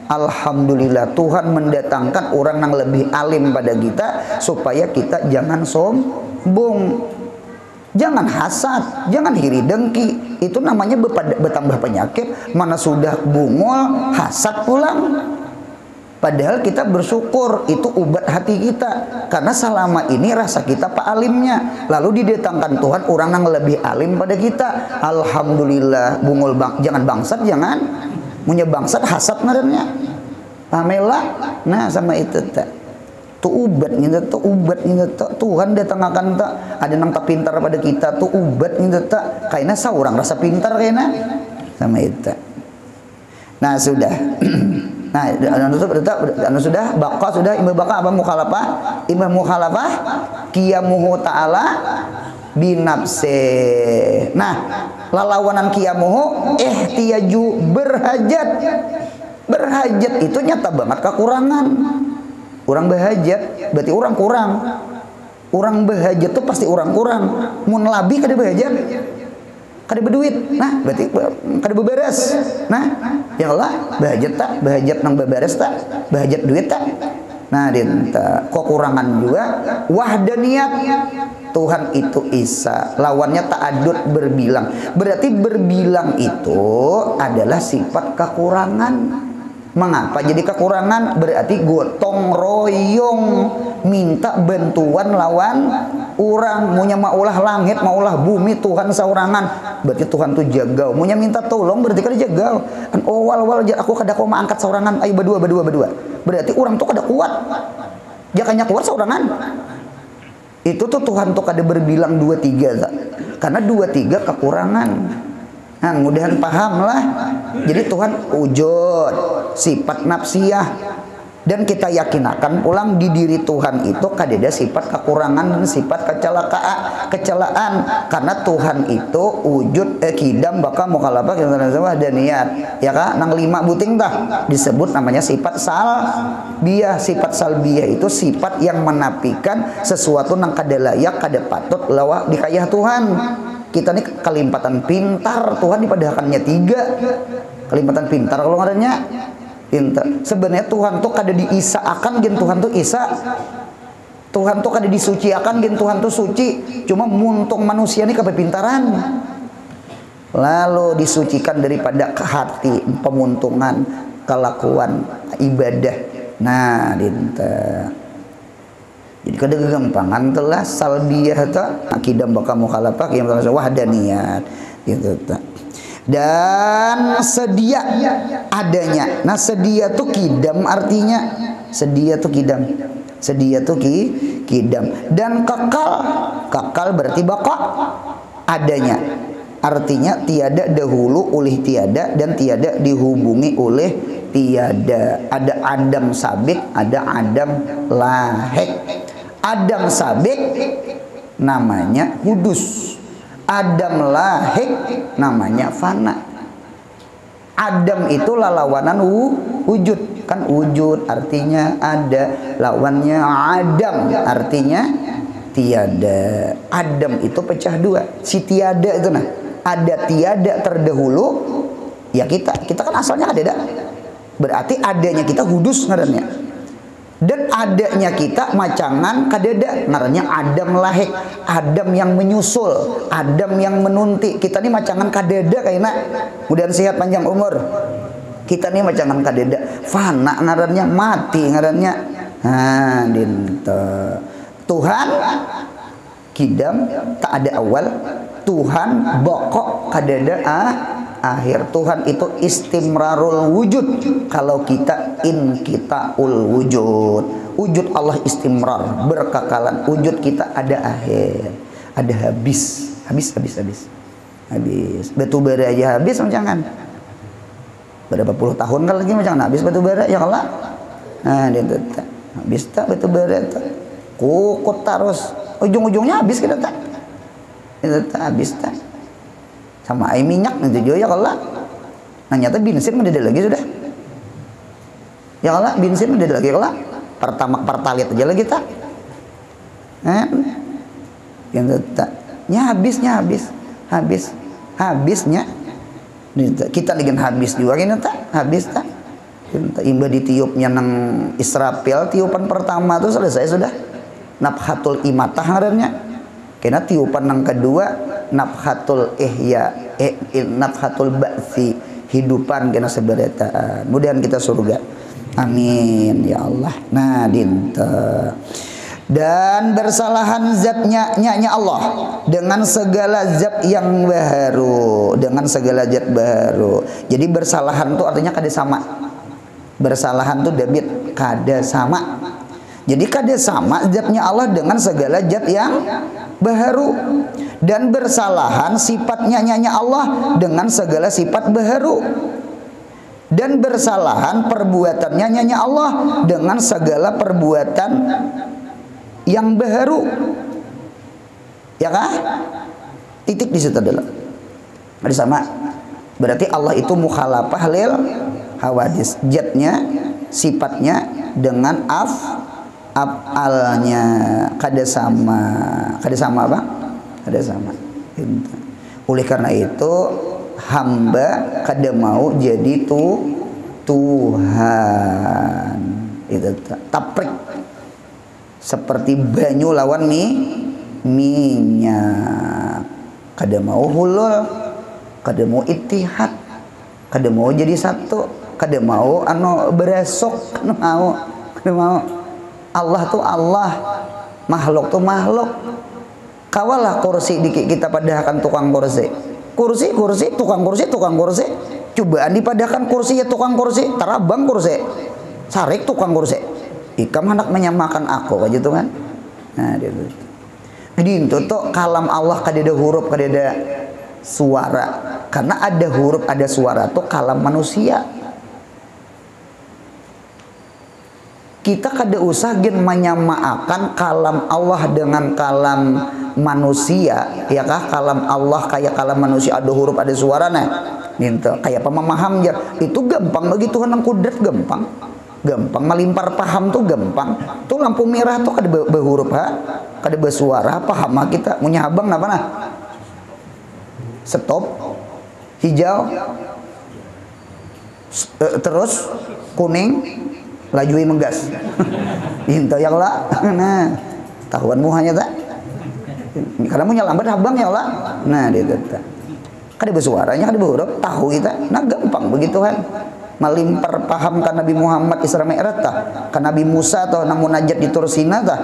Alhamdulillah Tuhan mendatangkan orang yang lebih alim pada kita supaya kita jangan sombong, jangan hasad, jangan iri dengki. Itu namanya bertambah penyakit. Mana sudah bungul hasad pulang. Padahal kita bersyukur itu obat hati kita. Karena selama ini rasa kita pak alimnya. Lalu didatangkan Tuhan orang yang lebih alim pada kita. Alhamdulillah bungul jangan bangsat, jangan punya bangsat hasad ngarannya. Pamela. Nah sama itu tak. Tu ubat gitu, tu ubat gitu, Tuhan datangkan tak ada nang tak pintar pada kita, tu ubat gitu tak. Kayaknya seorang rasa pintar kayaknya sama itu. Nah sudah. Nah sudah baqa sudah imam baqa apa mukhalafah? Imam mukhalafah qiyamuhu ta'ala binafse. Nah lalawanan qiyamuhu ihtiyaju berhajat. Berhajat itu nyata banget kekurangan. Orang berhajat berarti orang kurang. Orang berhajat tuh pasti orang kurang. Mun labi kada berhajat, kada berduit. Nah, berarti kada beberes. Nah, ya Allah, berhajat tak? Berhajat nang beberes tak? Berhajat duit tak? Nah, dinta kekurangan juga wahdaniyat. Tuhan itu Isa, lawannya ta'adud berbilang. Berarti berbilang itu adalah sifat kekurangan. Mengapa jadi kekurangan? Berarti gotong royong minta bantuan lawan orang. Maunya maulah langit, maulah bumi, Tuhan saurangan. Berarti Tuhan tuh jagau. Maunya minta tolong berarti kan jagau. Kan wal aku kada koma angkat saurangan. Ayo berdua. Berarti orang tuh kada kuat. Jakanya kuat saurangan. Itu tuh Tuhan tuh kada berbilang 2-3. Karena 2-3 kekurangan. Nah, mudahan paham lah. Jadi Tuhan wujud, sifat nafsiyah. Dan kita yakinakan pulang di diri Tuhan itu kadeda sifat kekurangan dan sifat kecelaan. Karena Tuhan itu wujud kidam baka mukhalafah dan niat. Ya kan? Nang 5 buting tah disebut namanya sifat salbiyah. Sifat salbiyah itu sifat yang menafikan sesuatu nang kada layak, kada patut lawah dikayah Tuhan. Kita nih kelimpatan pintar, Tuhan dipadahakannya 3. Kelimpatan pintar kalau ngaranya pintar. Sebenarnya Tuhan tuh kada diisaakan gen Tuhan tuh isa. Tuhan tuh kada disuciakan gen Tuhan tuh suci. Cuma muntung manusia nih kepintaran. Lalu disucikan daripada hati, pemuntungan, kelakuan, ibadah. Nah, dinta. Jadi kada kegampangan telah salbiyah ta akidah baka mukhalafah yang wahdaniyat gitu ta. Dan sedia adanya. Nah, sedia tuh kidam artinya. Sedia tuh kidam. Sedia tuh kidam. Dan kekal berarti baka adanya. Artinya tiada dahulu oleh tiada dan tiada dihubungi oleh tiada. Ada Adam sabik, ada Adam lahek. Adam sabik namanya hudus. Adam lahik namanya fana. Adam itu lalawanan wujud. Kan wujud artinya ada, lawannya adam artinya tiada. Adam itu pecah 2. Si tiada itu nah. Ada tiada terdahulu. Ya kita kan asalnya ada. Berarti adanya kita hudus ngarannya. Dan adanya kita macangan kadeda ngarannya Adam lahik. Adam yang menyusul, Adam yang menunti. Kita nih macangan kadeda kayaknya. Mudah sehat panjang umur. Kita nih macangan kadeda. Fana ngarannya, mati ngarannya. Nah, dinta. Tuhan kidam tak ada awal. Tuhan bokok kadeda akhir. Tuhan itu istimrarul wujud. Kalau kita inqitaul wujud. Wujud Allah istimrar, berkekalan. Wujud kita ada akhir, ada habis. Habis. Batu bara aja habis jangan. Berapa puluh tahun kan lagi macam habis batu bara ya Allah. Nah, dia habis tak batu bara tak. Kukut terus. Ujung-ujungnya habis kita tak. Itu tak habis tak. sama air minyak nanti juga ya kalau nah nyata bensin mah lagi sudah ya kalau bensin mah lagi kalau pertama pertalit aja lagi tak yang tak habisnya kita dengan habis juga ini tak habis tak imbah ditiupnya nang Israfil tiupan pertama tuh selesai sudah nafhatul imatah ngarannya kena tiupan nang kedua nafhatul ihya nafhatul ba'si hidupan kena seberataan mudahan kita surga amin ya Allah. Nah dinta dan bersalahan zatnya Allah dengan segala zat yang baru dengan segala zat baru. Jadi bersalahan itu artinya kada sama. Bersalahan itu David kada sama. Jadi kada sama zatnya Allah dengan segala zat yang baru dan bersalahan sifatnya Allah dengan segala sifat baru dan bersalahan perbuatannya Allah dengan segala perbuatan yang baru ya kah titik di situ adalah ada sama berarti Allah itu mukhalafah lil hawadis zatnya sifatnya dengan af'alnya kada sama apa kada sama oleh karena itu hamba kada mau jadi Tuhan itu taprik seperti banyu lawan minyak kada mau hulul kada mau ittihad kada mau jadi satu kada mau beresok kada mau Allah tuh Allah makhluk tuh makhluk kawalah kursi kita padahkan tukang kursi tukang kursi cobaan dipadahkan kursi ya tukang kursi tarabang kursi sarik tukang kursi ikam hendak menyamakan aku kayak gitu kan. Nah dia jadi itu tuh kalam Allah kadada huruf kadada suara karena ada huruf ada suara tuh kalam manusia kita kada usah menyamakan kalam Allah dengan kalam manusia ya kah kalam Allah kayak kalam manusia ada huruf ada suara nah gitu kayak pemaham ya itu gampang bagi Tuhan yang kudrat gampang melimpar paham tuh gampang tuh lampu merah tuh kada berhuruf kada bersuara paham kita punya abang apa nah stop hijau terus kuning lajui menggas itu yang lah nah tahuan muhanya tak karena punya lambat abang ya lah nah dia tak kada bersuaranya kada berhuruf tahu kita nah gampang begitu kan melimpar paham kan Nabi Muhammad Isra Mi'raj tah kan Nabi Musa atau namun najat di Tursina tah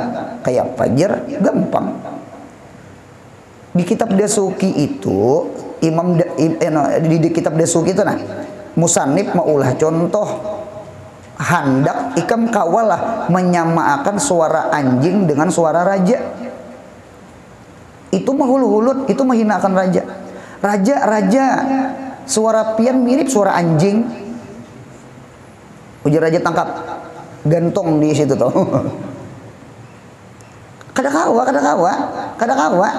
kayak fajar gampang di kitab Dasuki itu di kitab Dasuki itu nah musannif maulah contoh hendak ikam kawalah menyamakan suara anjing dengan suara raja itu mahul-hulut itu menghinakan raja suara pian mirip suara anjing ujar raja tangkap gantong di situ tuh kada kawa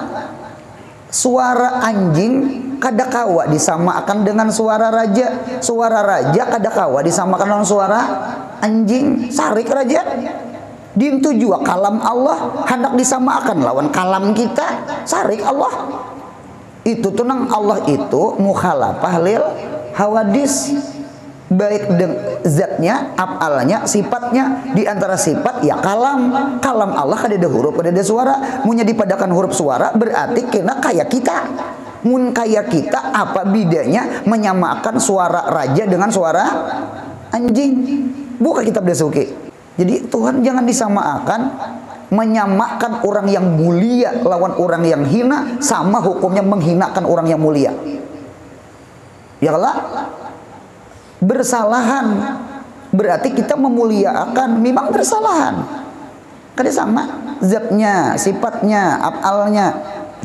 suara anjing kada kawa disamakan dengan suara raja kada kawa disamakan dengan suara anjing sarik raja dintu juga kalam Allah hendak disamakan lawan kalam kita sarik Allah itu tunang Allah itu mukhalafah lil hawadis baik zatnya, af'alnya, sifatnya. Di antara sifat ya kalam Allah kada ada huruf, kada ada suara. Munya dipadakan huruf suara berarti kena kayak kita. Mun kayak kita apa bedanya menyamakan suara raja dengan suara anjing? Buka kitab Dasuki. Jadi Tuhan jangan disamakan, menyamakan orang yang mulia lawan orang yang hina sama hukumnya menghinakan orang yang mulia. Ya Allah. Bersalahan berarti kita memuliakan, memang bersalahan. Kada sama zatnya, sifatnya, af'alnya.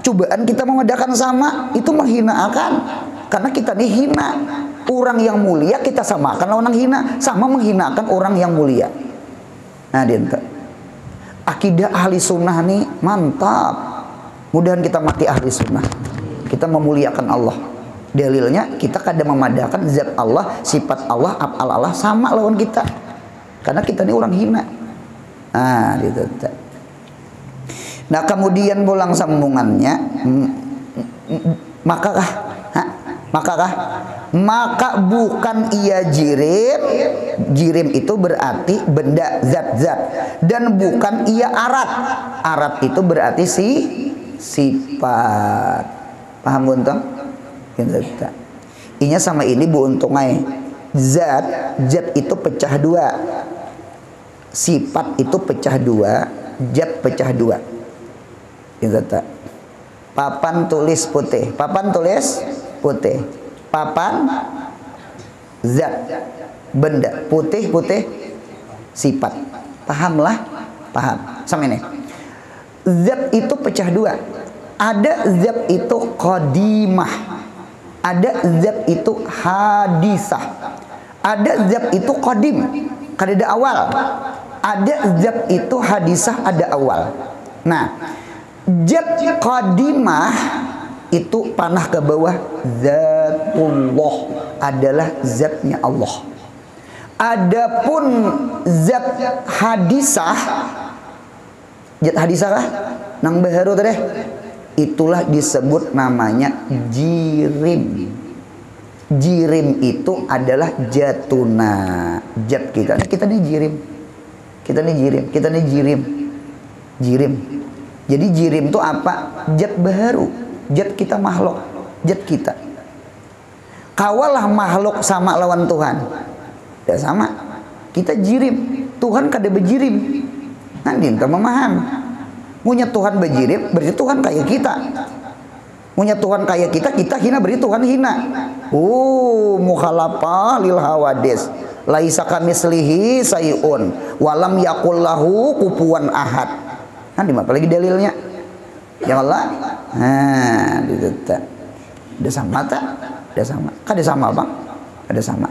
Cobaan kita mengadakan sama itu menghinakan karena kita nih hina. Orang yang mulia kita samakan lawan yang hina, sama menghinakan orang yang mulia. Nah, dia akidah ahli sunnah nih mantap. Mudahan kita mati ahli sunnah. Kita memuliakan Allah. Dalilnya kita kadang memadakan zat Allah, sifat Allah, af'al Allah sama lawan kita. Karena kita ini orang hina. Nah, gitu. Nah, kemudian bolang sambungannya, maka bukan ia jirim. Jirim itu berarti benda, zat-zat, dan bukan ia arat. Arat itu berarti sifat. Paham buntung? Inya sama ini bu untungai. Zat itu pecah dua, sifat itu pecah dua, zat pecah dua. Papan tulis putih, papan tulis putih, papan zat benda, putih sifat. Pahamlah, paham sama ini. Zat itu pecah dua. Ada zat itu qadimah, ada zat itu hadisah, ada zat itu qadim, kada ada awal. Ada zat itu hadisah, ada awal. Nah, zat qadimah itu panah ke bawah, zatullah adalah zatnya Allah. Adapun zat hadisah, zat hadisah kah? Nang baharu tadi, itulah disebut namanya jirim. Jirim itu adalah jatuna, jat kita. Kita ini jirim. Kita ini jirim. Kita ini jirim. Jirim. Jadi jirim itu apa? Jat baharu. Jat kita makhluk. Jat kita. Kawalah makhluk sama lawan Tuhan. Tidak sama. Kita jirim. Tuhan kada bejirim. Nanti kita memaham. Punya Tuhan bejirim, berarti Tuhan kayak kita. Punya Tuhan kayak kita hina, berarti Tuhan hina. Mukhalafah lil hawadis. Laisa kamislihi sayun walam yakul lahu kufuwan ahad. Nanti apa lagi dalilnya? Ya Allah. Nah, gitu tak. Ada sama tak? Ada sama. Kada sama, Bang? Ada sama.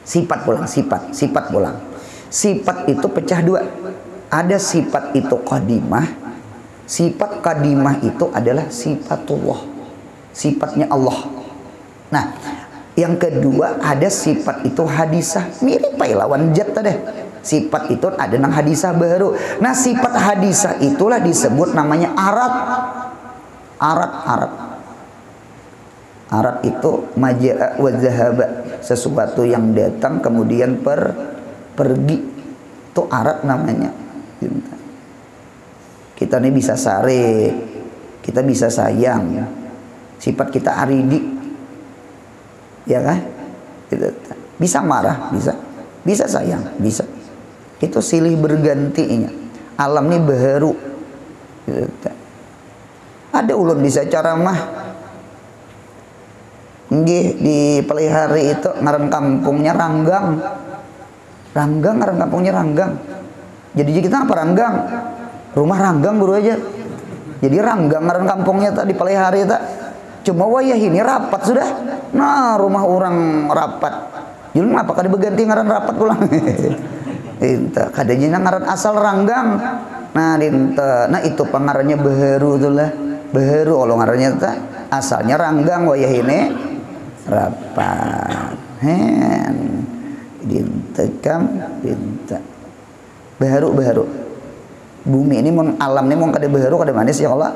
Sifat pulang, sifat pulang. Sifat itu pecah dua. Ada sifat itu qadimah. Sifat qadimah itu adalah sifatullah, sifatnya Allah. Nah, yang kedua ada sifat itu hadisah, mirip lawan zat tadi. Sifat itu ada nang hadisah baru. Nah, sifat hadisah itulah disebut namanya arat. Arat itu majaa wa zahaba, sesuatu yang datang kemudian pergi. Itu arat namanya. Kita ini bisa sare, kita bisa sayang, sifat kita aridi, ya kan? Bisa marah, bisa sayang, bisa. Itu silih bergantinya. Alam ini baharu. Ada ulun bisa ceramah, nggih di Pelihari itu ngaran kampungnya Ranggang. Ngaran kampungnya Ranggang. Jadi kita apa Ranggang? Rumah Ranggang buru aja. Jadi Ranggang ngaran kampungnya tak di Pelihari tak. Cuma wayah ini rapat sudah. Nah, rumah orang rapat. Jadi ngapa kada berganti ngaran rapat pulang? Inta kadanya ngaran asal Ranggang. Nah itu pengarannya baharu itulah. Baharu kalau ngarannya tak asalnya Ranggang, wayah ini rapat. Dinta baharu bumi ini alam ini mau kada baharu kada manis ya Allah,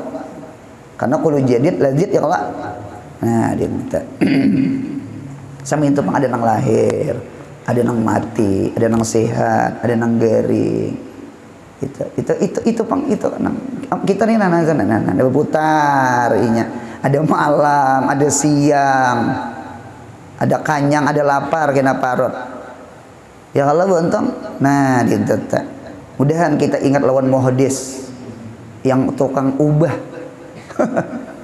karena kulo jadid lazid ya Allah. Nah dinta sama itu ada nang lahir, ada nang mati, ada nang sehat, ada nang garing. Itu pang itu nang kita nih ada berputar inya, ada malam, ada siang, ada kanyang, ada lapar, kena parot. Ya Allah buntung. Nah, dinta. Mudahan kita ingat lawan muhdis yang tukang ubah.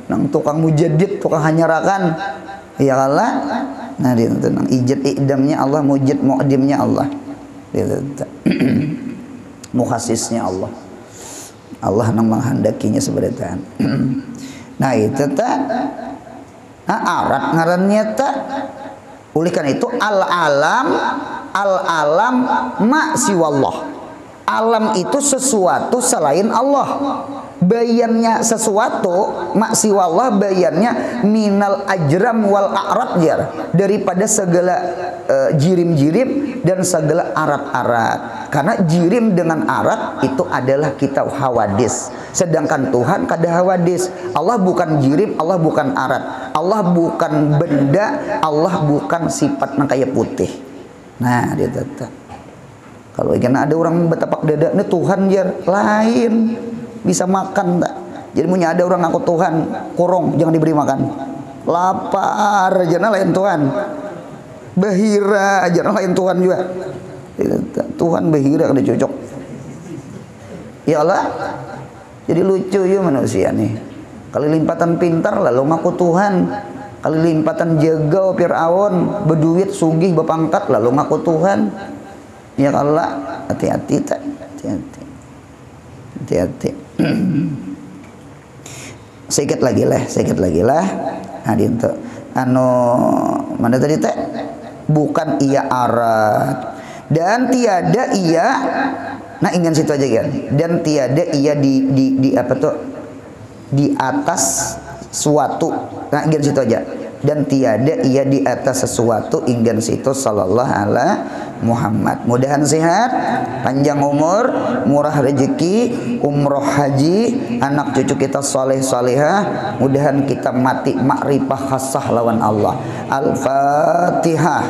Nang tukang mujaddid, tukang hanyarakan. Ya Allah. Nah, dinta nang ijad idamnya Allah, mujid muqdimnya Allah. Dinta. Mukhasisnya Allah. Allah nang menghendakinya sebenarnya. Nah, itu tak. Nah, arat ngarannya tak. Oleh karena itu al-alam ma siwallah. Alam itu sesuatu selain Allah. Bayannya sesuatu maksiwallah, bayannya minal ajram wal a'rad, daripada segala jirim-jirim dan segala arat-arat. Karena jirim dengan arat itu adalah kita hawadis, sedangkan Tuhan kada hawadis. Allah bukan jirim, Allah bukan arat, Allah bukan benda, Allah bukan sifat kayak putih. Nah, dia tetap. Kalau ikan ada orang betapak dada ini Tuhan lain, bisa makan tak? Jadi punya ada orang ngaku Tuhan, kurung jangan diberi makan. Lapar aja lain Tuhan. Bahira aja lain Tuhan juga. Tuhan bahira kada cocok. Ya Allah. Jadi lucu ya manusia nih. Kali limpatan pintar lalu ngaku Tuhan. Kali limpatan jaga Fir'aun, berduit sugih berpangkat lalu ngaku Tuhan. Ya Allah, hati-hati tak? Hati-hati. Hati-hati. Sedikit lagi lah. Nah, untuk mana tadi teh? Bukan ia arat dan tiada ia. Nah, ingin situ aja kan. Dan tiada ia di apa tuh? Di atas suatu. Nah, ingin situ aja. Dan tiada ia di atas sesuatu ingin situ sallallahu alaihi Muhammad. Mudahan sehat, panjang umur, murah rezeki, umroh haji, anak cucu kita soleh solehah. Mudahan kita mati makrifah khasah lawan Allah. Al-Fatihah.